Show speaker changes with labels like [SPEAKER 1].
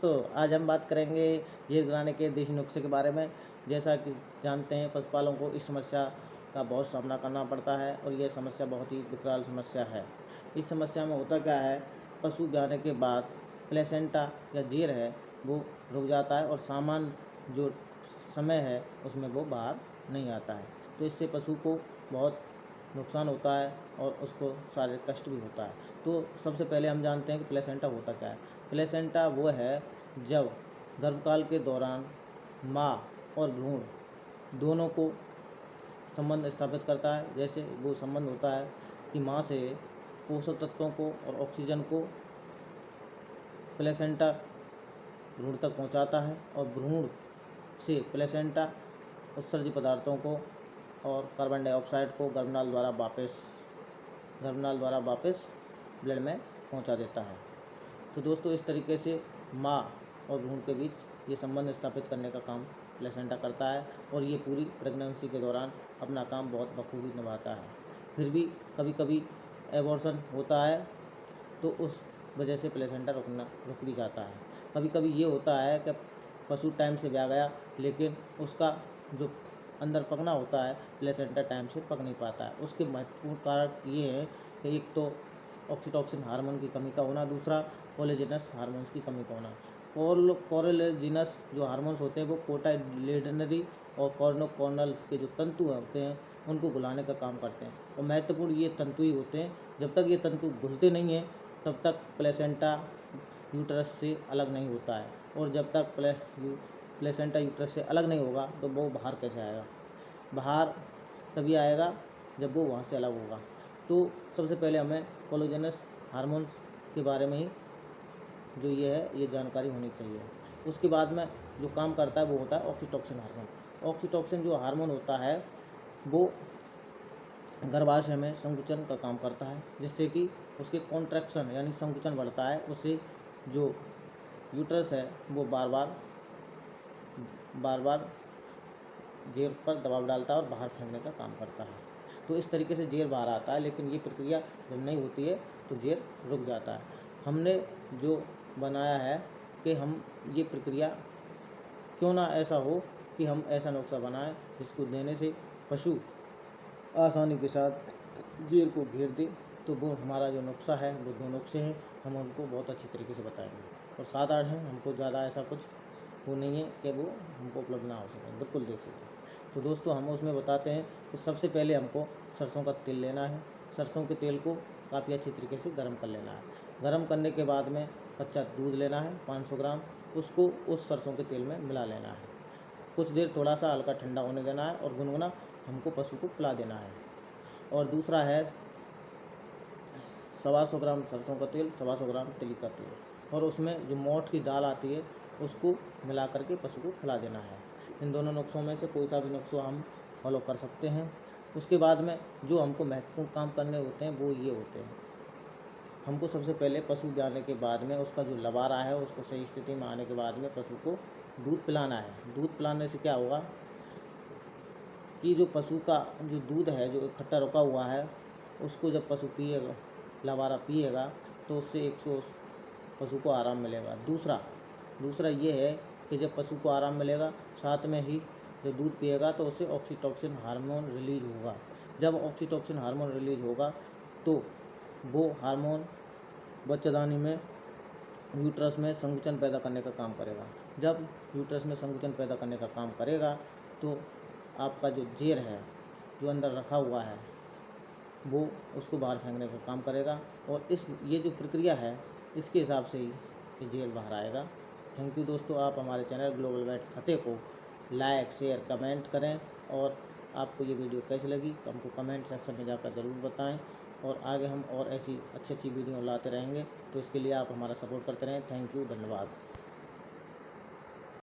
[SPEAKER 1] दोस्तों, आज हम बात करेंगे जेर गिराने के देसी नुस्खे के बारे में। जैसा कि जानते हैं, पशुपालकों को इस समस्या का बहुत सामना करना पड़ता है और यह समस्या बहुत ही विकराल समस्या है। इस समस्या में होता क्या है, पशु ब्याने के बाद प्लेसेंटा या जेर है वो रुक जाता है और सामान्य जो समय है उसमें वो बाहर नहीं आता है। तो इससे पशु को बहुत नुकसान होता है और उसको शारीरिक कष्ट भी होता है। तो सबसे पहले हम जानते हैं कि प्लेसेंटा होता क्या है। प्लेसेंटा वो है जब गर्भकाल के दौरान माँ और भ्रूण दोनों को संबंध स्थापित करता है। जैसे वो संबंध होता है कि माँ से पोषक तत्वों को और ऑक्सीजन को प्लेसेंटा भ्रूण तक पहुँचाता है और भ्रूण से प्लेसेंटा उत्सर्जित पदार्थों को और कार्बन डाइऑक्साइड को गर्भनाल द्वारा वापस ब्लड में पहुंचा देता है। तो दोस्तों, इस तरीके से माँ और भ्रूण के बीच ये संबंध स्थापित करने का काम प्लेसेंटा करता है और ये पूरी प्रेगनेंसी के दौरान अपना काम बहुत बखूबी निभाता है। फिर भी कभी कभी एबॉर्शन होता है तो उस वजह से प्लेसेंटा रुक भी जाता है। कभी कभी ये होता है कि पशु टाइम से ब्याह गया लेकिन उसका जो अंदर पकना होता है प्लेसेंटा टाइम से पक नहीं पाता है। उसके महत्वपूर्ण कारण ये है कि एक तो ऑक्सीटोसिन हार्मोन की कमी का होना, दूसरा कोलेजिनस हार्मोन्स की कमी का होना। कोलेजिनस जो हार्मोन्स होते हैं वो कोटाइलिडनरी और कॉर्नोकोर्नल्स के जो तंतु होते हैं उनको घुलाने का काम करते हैं और महत्वपूर्ण ये तंतु ही होते हैं। जब तक ये तंतु घुलते नहीं हैं तब तक प्लेसेंटा यूट्रस से अलग नहीं होता है और जब तक प्लेसेंटा यूट्रस से अलग नहीं होगा तो वो बाहर कैसे आएगा। बाहर तभी आएगा जब वो वहाँ से अलग होगा। तो सबसे पहले हमें कोलेजिनस हार्मोन्स के बारे में ही जो ये है ये जानकारी होनी चाहिए। उसके बाद में जो काम करता है वो होता है ऑक्सीटोसिन हार्मोन। ऑक्सीटोसिन जो हार्मोन होता है वो गर्भाशय में संकुचन का काम करता है, जिससे कि उसके कॉन्ट्रैक्शन यानी संकुचन बढ़ता है। उससे जो यूट्रस है वो बार बार जेर पर दबाव डालता है और बाहर फेंकने का काम करता है। तो इस तरीके से जेर बाहर आता है, लेकिन ये प्रक्रिया जब नहीं होती है तो जेर रुक जाता है। हमने जो बनाया है कि हम ये प्रक्रिया क्यों ना ऐसा हो कि हम ऐसा नुस्खा बनाएं जिसको देने से पशु आसानी के साथ जेर को घेर दे। तो वो हमारा जो नुस्खा है वो दो नुस्खे हैं, हम उनको बहुत अच्छी तरीके से बताएंगे और साधारण है, हमको ज़्यादा ऐसा कुछ वो नहीं है कि वो हमको उपलब्ध ना हो सके, बिल्कुल दे सकें। तो दोस्तों, हम उसमें बताते हैं कि सबसे पहले हमको सरसों का तेल लेना है। सरसों के तेल को काफ़ी अच्छी तरीके से गर्म कर लेना है। गर्म करने के बाद में कच्चा दूध लेना है 500 ग्राम, उसको उस सरसों के तेल में मिला लेना है। कुछ देर थोड़ा सा हल्का ठंडा होने देना है और गुनगुना हमको पशु को पिला देना है। और दूसरा है 125 ग्राम सरसों का तेल, 125 ग्राम तिल का तेल और उसमें जो मोठ की दाल आती है उसको मिला करके पशु को खिला देना है। इन दोनों नुस्खों में से कोई सा भी नुस्खा हम फॉलो कर सकते हैं। उसके बाद में जो हमको महत्वपूर्ण काम करने होते हैं वो ये होते हैं। हमको सबसे पहले पशु ब्याने के बाद में उसका जो लबारा है उसको सही स्थिति में आने के बाद में पशु को दूध पिलाना है। दूध पिलाने से क्या होगा कि जो पशु का जो दूध है जो इकट्ठा रुका हुआ है उसको जब पशु पिएगा, लबारा पिएगा, तो उससे पशु को आराम मिलेगा। दूसरा ये है कि जब पशु को आराम मिलेगा साथ में ही जब दूध पिएगा तो उससे ऑक्सीटोसिन हार्मोन रिलीज होगा। जब ऑक्सीटोसिन हार्मोन रिलीज होगा तो वो हार्मोन बच्चेदानी में यूट्रस में संकुचन पैदा करने का काम करेगा। जब यूट्रस में संकुचन पैदा करने का काम करेगा तो आपका जो जेर है जो अंदर रखा हुआ है वो उसको बाहर फेंकने का काम करेगा और ये जो प्रक्रिया है इसके हिसाब से ही ये जेर बाहर आएगा। थैंक यू दोस्तों, आप हमारे चैनल ग्लोबल वेट फतेह को लाइक, शेयर, कमेंट करें और आपको ये वीडियो कैसी लगी तो हमको कमेंट सेक्शन में जाकर ज़रूर बताएं और आगे हम और ऐसी अच्छी वीडियो लाते रहेंगे। तो इसके लिए आप हमारा सपोर्ट करते रहें। थैंक यू, धन्यवाद।